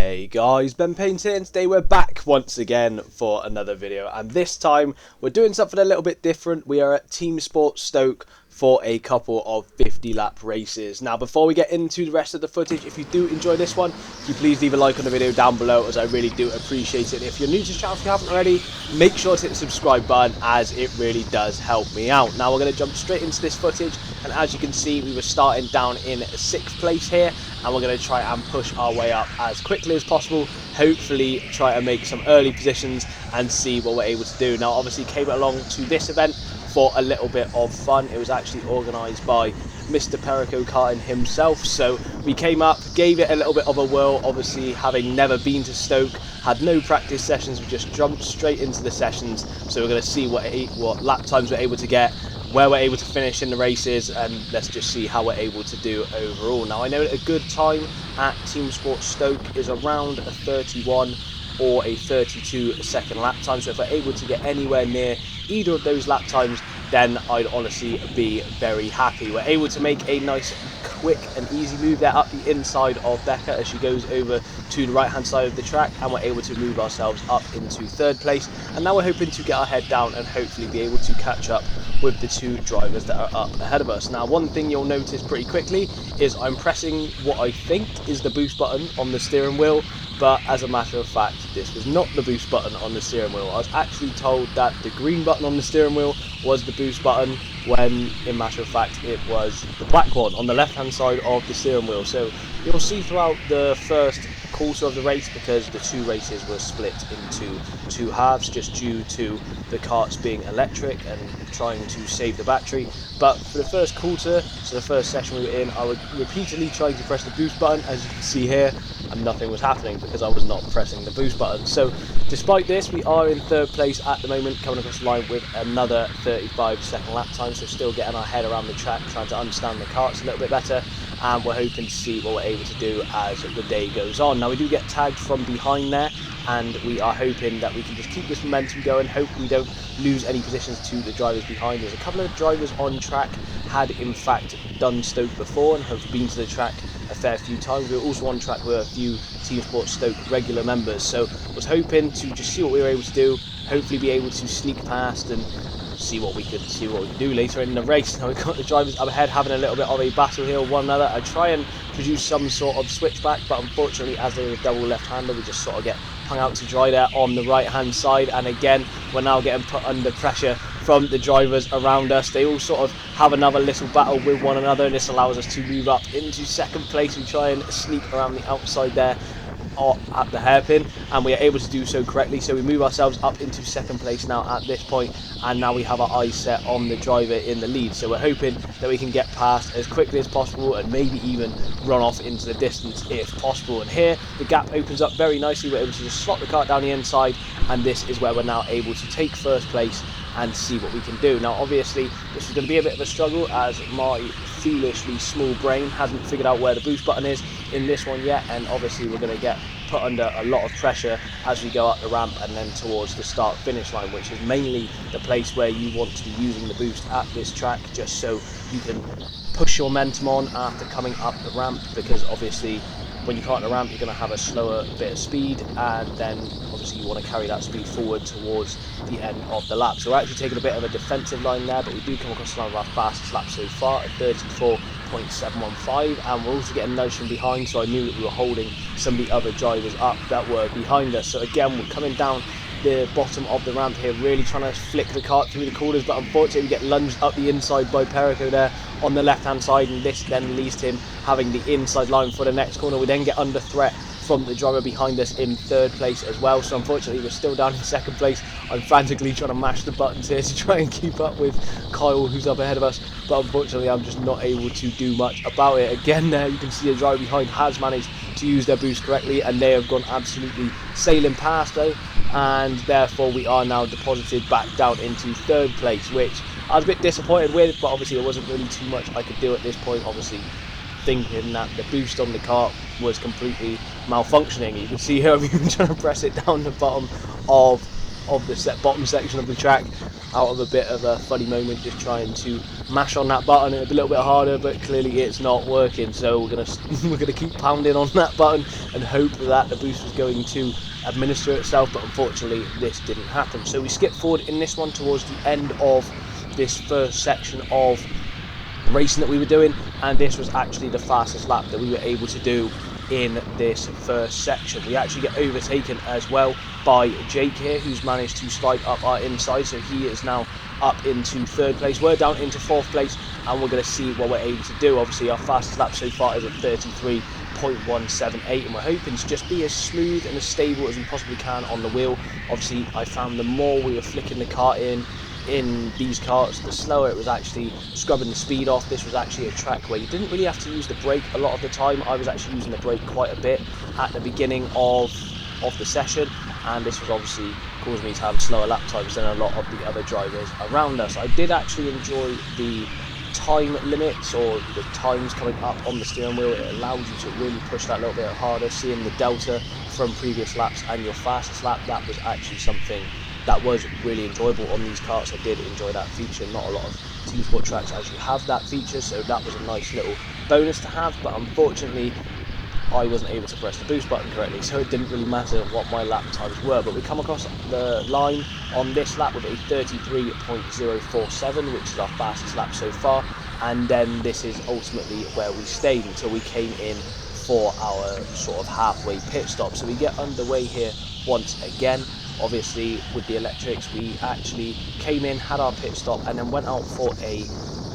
Hey guys, benpaines here, and today we're back once again for another video, and this time we're doing something a little bit different. We are at Teamsport Stoke for a couple of 50 lap races. Now before we get into the rest of the footage, if you do enjoy this one, can you please leave a like on the video down below, as I really do appreciate it. If you're new to the channel, if you haven't already, make sure to hit the subscribe button, as it really does help me out. Now we're going to jump straight into this footage, and as you can see, we were starting down in 6th place here, and we're going to try and push our way up as quickly as possible, hopefully try to make some early positions and see what we're able to do. Now obviously came along to this event for a little bit of fun. It was actually organised by Mr. Perico Karting himself, so we came up, gave it a little bit of a whirl. Obviously, having never been to Stoke, had no practice sessions, we just jumped straight into the sessions, so we're going to see what lap times we're able to get, where we're able to finish in the races, and let's just see how we're able to do overall. Now I know that a good time at Teamsport Stoke is around a 31 or a 32 second lap time, so if we're able to get anywhere near either of those lap times, then I'd honestly be very happy. We're able to make a nice quick and easy move there up the inside of Becca as she goes over to the right hand side of the track, and we're able to move ourselves up into 3rd place, and now we're hoping to get our head down and hopefully be able to catch up with the 2 drivers that are up ahead of us. Now one thing you'll notice pretty quickly is I'm pressing what I think is the boost button on the steering wheel, but as a matter of fact this was not the boost button on the steering wheel. I was actually told that the green button on the steering wheel was the boost button, when in matter of fact it was the black one on the left hand side of the steering wheel. So you'll see throughout the first quarter of the race, because the 2 races were split into 2 halves just due to the carts being electric and trying to save the battery, but for the first quarter, so the first session we were in, I was repeatedly trying to press the boost button, as you can see here, and nothing was happening because I was not pressing the boost button. So despite this, we are in 3rd place at the moment, coming across the line with another 35 second lap time, so still getting our head around the track, trying to understand the carts a little bit better, and we're hoping to see what we're able to do as the day goes on. Now we do get tagged from behind there, and we are hoping that we can just keep this momentum going, hope we don't lose any positions to the drivers behind. There's a couple of drivers on track had in fact done Stoke before and have been to the track a fair few times. We were also on track with a few Teamsport Stoke regular members, so I was hoping to just see what we were able to do, hopefully be able to sneak past and see what we could do later in the race. Now we've got the drivers up ahead having a little bit of a battle here with one another. I try and produce some sort of switchback, but unfortunately as they're a double left-hander, we just sort of get hung out to dry there on the right hand side, and again we're now getting put under pressure from the drivers around us. They all sort of have another little battle with one another, and this allows us to move up into 2nd place. We try and sneak around the outside there at the hairpin, and we are able to do so correctly, so we move ourselves up into 2nd place now at this point, and now we have our eyes set on the driver in the lead, so we're hoping that we can get past as quickly as possible and maybe even run off into the distance if possible. And here the gap opens up very nicely, we're able to just slot the cart down the inside, and this is where we're now able to take 1st place and see what we can do. Now obviously this is going to be a bit of a struggle, as my foolishly small brain hasn't figured out where the boost button is in this one yet, and obviously we're going to get put under a lot of pressure as we go up the ramp and then towards the start finish line, which is mainly the place where you want to be using the boost at this track, just so you can push your momentum on after coming up the ramp, because obviously when you can't the ramp you're going to have a slower bit of speed, and then obviously you want to carry that speed forward towards the end of the lap. So we're actually taking a bit of a defensive line there, but we do come across one of our fastest laps so far at 34.715, and we're also getting nudged from behind, so I knew that we were holding some of the other drivers up that were behind us. So again, we're coming down the bottom of the ramp here, really trying to flick the cart through the corners, but unfortunately we get lunged up the inside by Perico there on the left hand side, and this then leads to him having the inside line for the next corner. We then get under threat from the driver behind us in 3rd place as well, so unfortunately we're still down in 2nd place. I'm frantically trying to mash the buttons here to try and keep up with Kyle, who's up ahead of us, but unfortunately I'm just not able to do much about it. Again there you can see the driver behind has managed to use their boost correctly, and they have gone absolutely sailing past though, and therefore we are now deposited back down into 3rd place, which I was a bit disappointed with, but obviously there wasn't really too much I could do at this point, obviously thinking that the boost on the cart was completely malfunctioning. You can see here I'm even trying to press it down the bottom of the bottom section of the track, out of a bit of a funny moment, just trying to mash on that button. It's a little bit harder, but clearly it's not working. So we're gonna keep pounding on that button and hope that the boost was going to administer itself. But unfortunately, this didn't happen. So we skip forward in this one towards the end of this first section of racing that we were doing, and this was actually the fastest lap that we were able to do in this first section. We actually get overtaken as well by Jake here, who's managed to slide up our inside, so he is now up into third place. We're down into fourth place, and we're going to see what we're able to do. Obviously our fastest lap so far is at 33.178, and we're hoping to just be as smooth and as stable as we possibly can on the wheel. Obviously I found the more we were flicking the kart in these karts, the slower it was actually scrubbing the speed off. This was actually a track where you didn't really have to use the brake a lot of the time. I was actually using the brake quite a bit at the beginning of the session, and this was obviously causing me to have slower lap times than a lot of the other drivers around us. I did actually enjoy the time limits, or the times coming up on the steering wheel. It allowed you to really push that a little bit harder, seeing the delta from previous laps and your fastest lap. That was actually something that was really enjoyable on these karts. I did enjoy that feature. Not a lot of team sport tracks actually have that feature, so that was a nice little bonus to have. But unfortunately I wasn't able to press the boost button correctly, so it didn't really matter what my lap times were. But we come across the line on this lap with a 33.047, which is our fastest lap so far, and then this is ultimately where we stayed until we came in for our sort of halfway pit stop. So we get underway here once again. Obviously with the electrics, we actually came in, had our pit stop, and then went out for a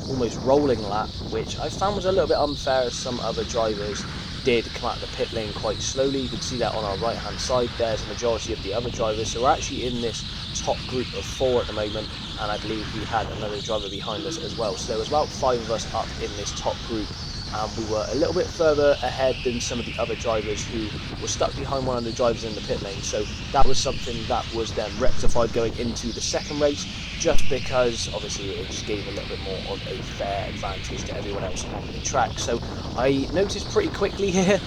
almost rolling lap, which I found was a little bit unfair, as some other drivers did come out of the pit lane quite slowly. You can see that on our right hand side there's a majority of the other drivers. So we're actually in this top group of 4 at the moment, and I believe we had another driver behind us as well. So there was about 5 of us up in this top group, and we were a little bit further ahead than some of the other drivers who were stuck behind one of the drivers in the pit lane. So that was something that was then rectified going into the second race, just because obviously it just gave a little bit more of a fair advantage to everyone else on the track. So I noticed pretty quickly here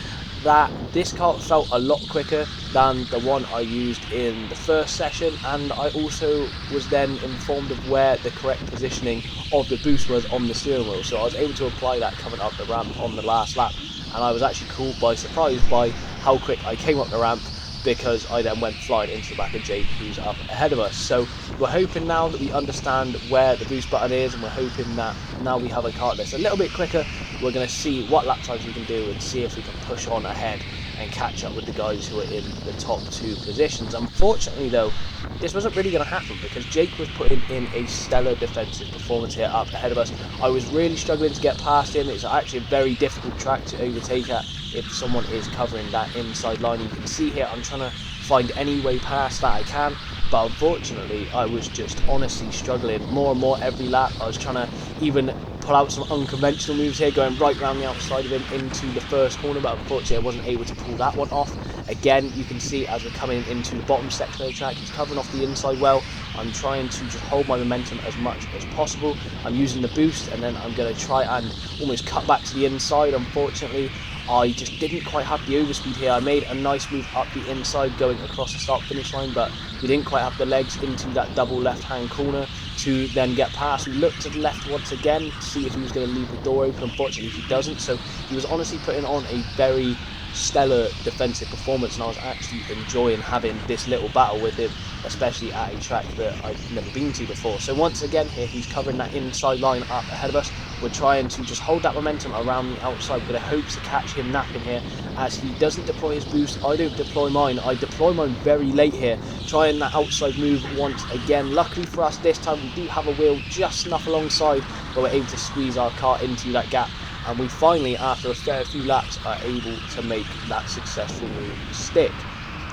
that this kart felt a lot quicker than the one I used in the first session, and I also was then informed of where the correct positioning of the boost was on the steering wheel. So I was able to apply that coming up the ramp on the last lap, and I was actually caught by surprise by how quick I came up the ramp, because I then went flying into the back of Jake, who's up ahead of us. So we're hoping now that we understand where the boost button is, and we're hoping that now we have a kart that's a little bit quicker, we're going to see what lap times we can do and see if we can push on ahead and catch up with the guys who are in the top 2 positions. Unfortunately though, this wasn't really going to happen, because Jake was putting in a stellar defensive performance here up ahead of us. I was really struggling to get past him. It's actually a very difficult track to overtake at if someone is covering that inside line. You can see here I'm trying to find any way past that I can, but unfortunately I was just honestly struggling more and more every lap. I was trying to even pull out some unconventional moves here, going right round the outside of him into the first corner, but unfortunately I wasn't able to pull that one off. Again, you can see as we're coming into the bottom section of the track, he's covering off the inside well. I'm trying to just hold my momentum as much as possible. I'm using the boost, and then I'm going to try and almost cut back to the inside. Unfortunately, I just didn't quite have the overspeed here. I made a nice move up the inside going across the start finish line, but we didn't quite have the legs into that double left hand corner to then get past. We looked to the left once again to see if he was going to leave the door open. Unfortunately he doesn't, so he was honestly putting on a very stellar defensive performance, and I was actually enjoying having this little battle with him, especially at a track that I've never been to before. So once again here he's covering that inside line up ahead of us. We're trying to just hold that momentum around the outside. We're going to hope to catch him napping here, as he doesn't deploy his boost. I don't deploy mine. I deploy mine very late here, trying that outside move once again. Luckily for us this time we do have a wheel just enough alongside where we're able to squeeze our car into that gap, and we finally, after a fair few laps, are able to make that successful move stick.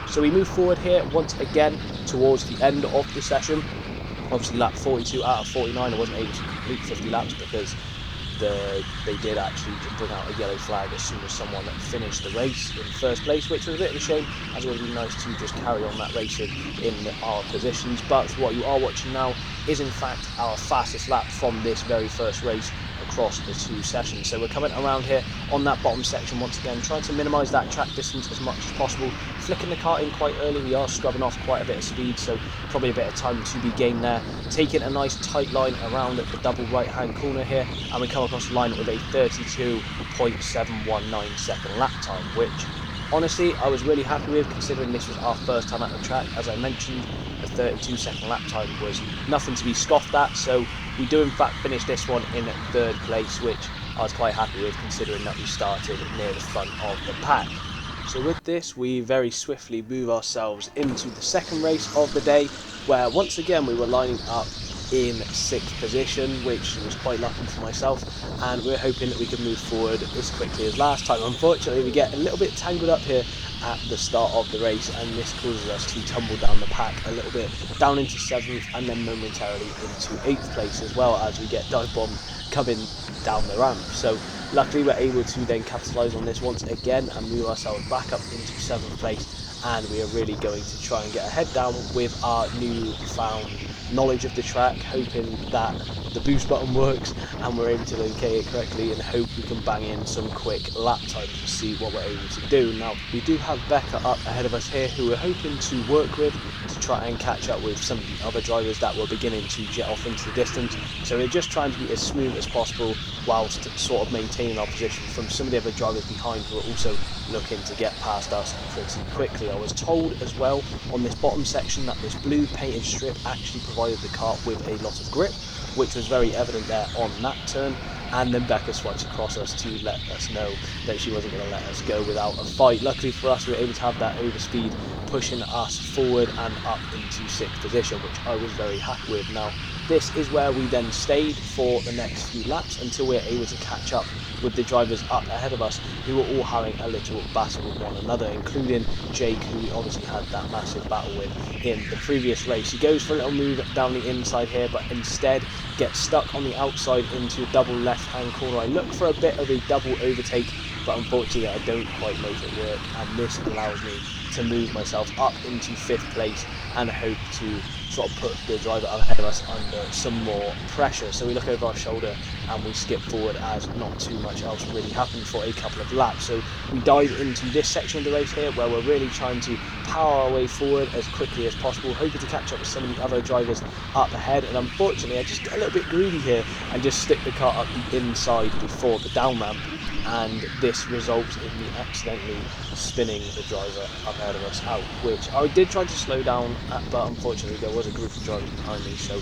So we move forward here once again towards the end of the session. Obviously lap 42 out of 49, I wasn't able to complete 50 laps because they did actually just bring out a yellow flag as soon as someone finished the race in first place, which was a bit of a shame, as it would be nice to just carry on that racing in our positions. But what you are watching now is in fact our fastest lap from this very first race, across the 2 sessions. So we're coming around here on that bottom section once again, trying to minimise that track distance as much as possible, flicking the car in quite early. We are scrubbing off quite a bit of speed, so probably a bit of time to be gained there, taking a nice tight line around at the double right hand corner here, and we come across the line with a 32.719 second lap time, which honestly I was really happy with, considering this was our first time at the track. As I mentioned, the 32-second lap time was nothing to be scoffed at, so we do in fact finish this one in 3rd place, which I was quite happy with, considering that we started near the front of the pack. So with this, we very swiftly move ourselves into the 2nd race of the day, where once again we were lining up in 6th position, which was quite lucky for myself, and we're hoping that we can move forward as quickly as last time. Unfortunately, we get a little bit tangled up here at the start of the race, and this causes us to tumble down the pack a little bit, down into 7th and then momentarily into 8th place, as well as we get dive bombed coming down the ramp. So luckily we're able to then capitalise on this once again and move ourselves back up into 7th place, and we are really going to try and get a head down with our newfound knowledge of the track, hoping that the boost button works and we're able to locate it correctly, and hope we can bang in some quick lap times to see what we're able to do. Now we do have Becca up ahead of us here, who we're hoping to work with to try and catch up with some of the other drivers that were beginning to jet off into the distance. So we're just trying to be as smooth as possible whilst sort of maintaining our position from some of the other drivers behind who are also looking to get past us pretty quickly. I was told as well on this bottom section that this blue painted strip actually provided the car with a lot of grip, which was very evident there on that turn, and then Becca swipes across us to let us know that she wasn't going to let us go without a fight. Luckily for us, we were able to have that overspeed pushing us forward and up into 6th position, which I was very happy with. Now this is where we then stayed for the next few laps until we were able to catch up with the drivers up ahead of us, who were all having a little battle with one another, including Jake, who we obviously had that massive battle with in the previous race. He goes for a little move down the inside here, but instead gets stuck on the outside into a double left hand corner. I look for a bit of a double overtake, but unfortunately I don't quite make it work, and this allows me to move myself up into 5th place and hope to sort of put the driver ahead of us under some more pressure. So we look over our shoulder and we skip forward, as not too much else really happened for a couple of laps. So we dive into this section of the race here, where we're really trying to power our way forward as quickly as possible, hoping to catch up with some of the other drivers up ahead. And unfortunately I just get a little bit greedy here and just stick the car up the inside before the down ramp, and this results in me accidentally spinning the driver up ahead of us out, which I did try to slow down at, but unfortunately there was a group of drivers behind me, so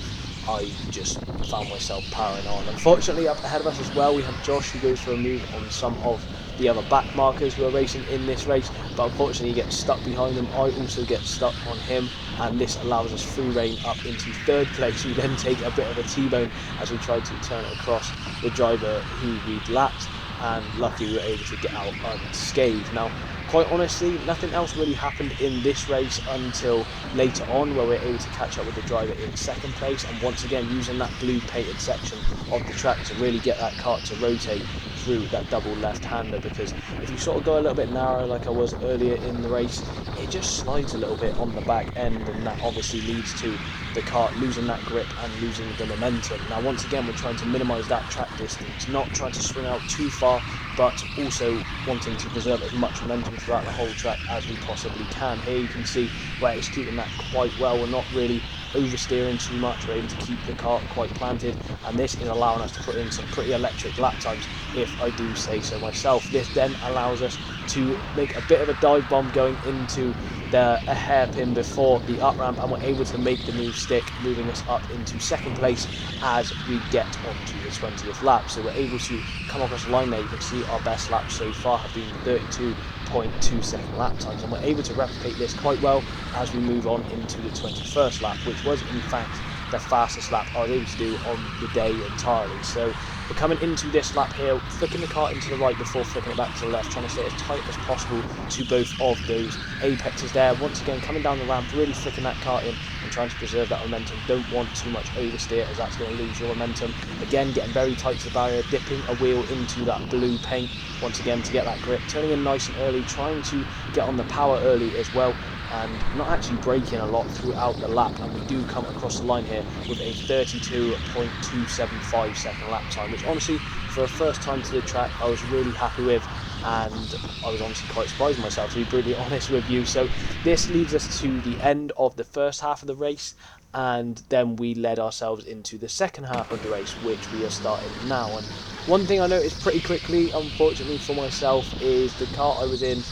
I just found myself powering on. Unfortunately up ahead of us as well we have Josh, who goes for a move on some of the other back markers who are racing in this race, but unfortunately he gets stuck behind them. I also get stuck on him, and this allows us free rein up into 3rd place. We then take a bit of a T-bone as we try to turn it across the driver who we'd lapped, and luckily we were able to get out unscathed. Now quite honestly, nothing else really happened in this race until later on, where we're able to catch up with the driver in 2nd place, and once again using that blue painted section of the track to really get that kart to rotate through that double left-hander, because if you sort of go a little bit narrow like I was earlier in the race, it just slides a little bit on the back end, and that obviously leads to the kart losing that grip and losing the momentum. Now once again we're trying to minimise that track distance, not trying to swing out too far, but also wanting to preserve as much momentum throughout the whole track as we possibly can. Here you can see we're executing that quite well. We're not really oversteering too much, we're able to keep the kart quite planted, and this is allowing us to put in some pretty electric lap times, if I do say so myself. This then allows us to make a bit of a dive bomb going into a hairpin before the up ramp, and we're able to make the move stick, moving us up into 2nd place as we get onto the 20th lap. So we're able to come across the line there. You can see our best laps so far have been 32.2 second lap times, and we're able to replicate this quite well as we move on into the 21st lap, which was in fact the fastest lap I was able to do on the day entirely. So we're coming into this lap here, flicking the kart into the right before flicking it back to the left, trying to stay as tight as possible to both of those apexes there. Once again coming down the ramp, really flicking that kart in and trying to preserve that momentum. Don't want too much oversteer, as that's going to lose your momentum. Again, getting very tight to the barrier, dipping a wheel into that blue paint once again to get that grip, turning in nice and early, trying to get on the power early as well, and not actually braking a lot throughout the lap, and we do come across the line here with a 32.275 second lap time, which honestly, for a first time to the track, I was really happy with, and I was honestly quite surprised myself, to be brutally honest with you. So this leads us to the end of the first half of the race, and then we led ourselves into the second half of the race, which we are starting now. And one thing I noticed pretty quickly, unfortunately for myself, is the kart I was in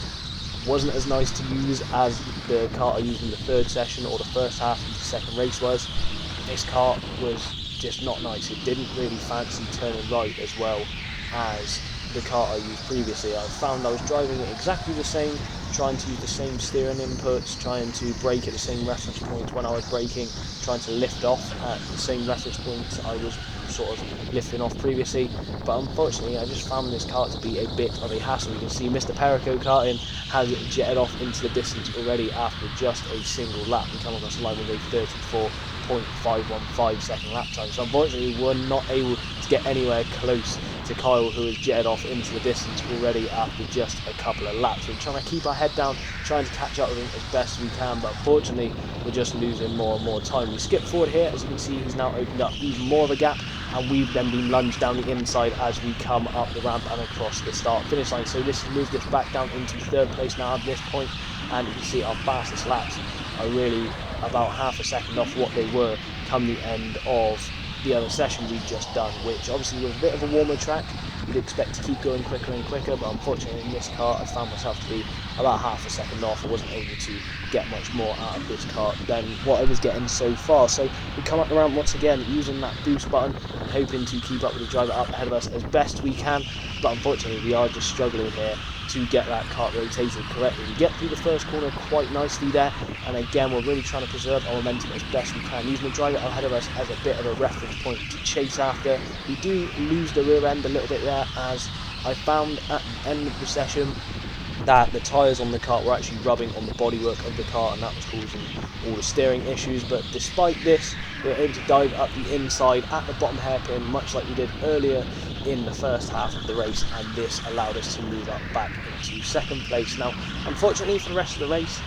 wasn't as nice to use as the kart I used in the third session or the first half of the second race was. This kart was just not nice. It didn't really fancy turning right as well as the kart I used previously. I found I was driving it exactly the same, trying to use the same steering inputs, trying to brake at the same reference points when I was braking, trying to lift off at the same reference points I was sort of lifting off previously, but unfortunately I just found this kart to be a bit of a hassle. You can see Mr. Perico Karting has jetted off into the distance already after just a single lap. We come across the line with a 34.515 second lap time, so unfortunately we're not able to get anywhere close to Kyle, who has jetted off into the distance already after just a couple of laps. We're trying to keep our head down, trying to catch up with him as best we can, but unfortunately we're just losing more and more time. We skip forward here, as you can see he's now opened up even more of a gap, and we've then been lunged down the inside as we come up the ramp and across the start finish line. So this has moved us back down into third place now at this point, and you can see our fastest laps are really about half a second off what they were come the end of the other session we've just done, which obviously was a bit of a warmer track. You'd expect to keep going quicker and quicker, but unfortunately in this car I found myself to be about half a second off. I wasn't able to get much more out of this car than what I was getting so far. So we come up the ramp once again using that boost button and hoping to keep up with the driver up ahead of us as best we can, but unfortunately we are just struggling here to get that kart rotated correctly. We get through the first corner quite nicely there, and again we're really trying to preserve our momentum as best we can, using the driver ahead of us as a bit of a reference point to chase after. We do lose the rear end a little bit there, as I found at the end of the session that the tyres on the kart were actually rubbing on the bodywork of the kart, and that was causing all the steering issues. But despite this, we were able to dive up the inside at the bottom hairpin, much like we did earlier in the first half of the race, and this allowed us to move up back into second place. Now, unfortunately for the rest of the race,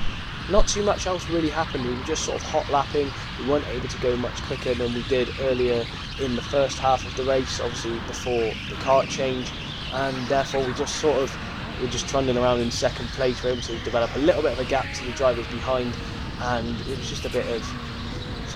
not too much else really happened. We were just sort of hot lapping. We weren't able to go much quicker than we did earlier in the first half of the race, obviously before the kart change, and therefore we're just trundling around in second place. We're able to develop a little bit of a gap to the drivers behind, and it was just a bit of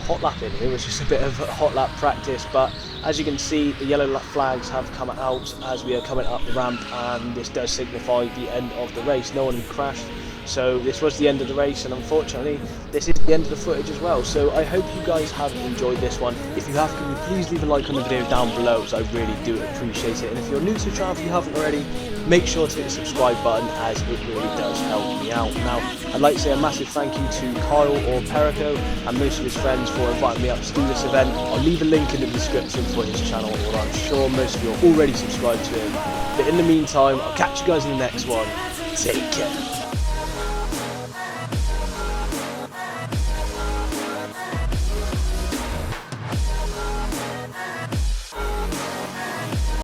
hot lapping. It was just a bit of hot lap practice, but as you can see, the yellow flags have come out as we are coming up the ramp, and this does signify the end of the race. No one had crashed, so this was the end of the race, and unfortunately this is the end of the footage as well. So I hope you guys have enjoyed this one. If you have, can you please leave a like on the video down below, as I really do appreciate it. And if you're new to the channel, if you haven't already, make sure to hit the subscribe button, as it really does help me out. Now, I'd like to say a massive thank you to Kyle or Perico and most of his friends for inviting me up to do this event. I'll leave a link in the description for his channel, or I'm sure most of you are already subscribed to him. But in the meantime, I'll catch you guys in the next one. Take care.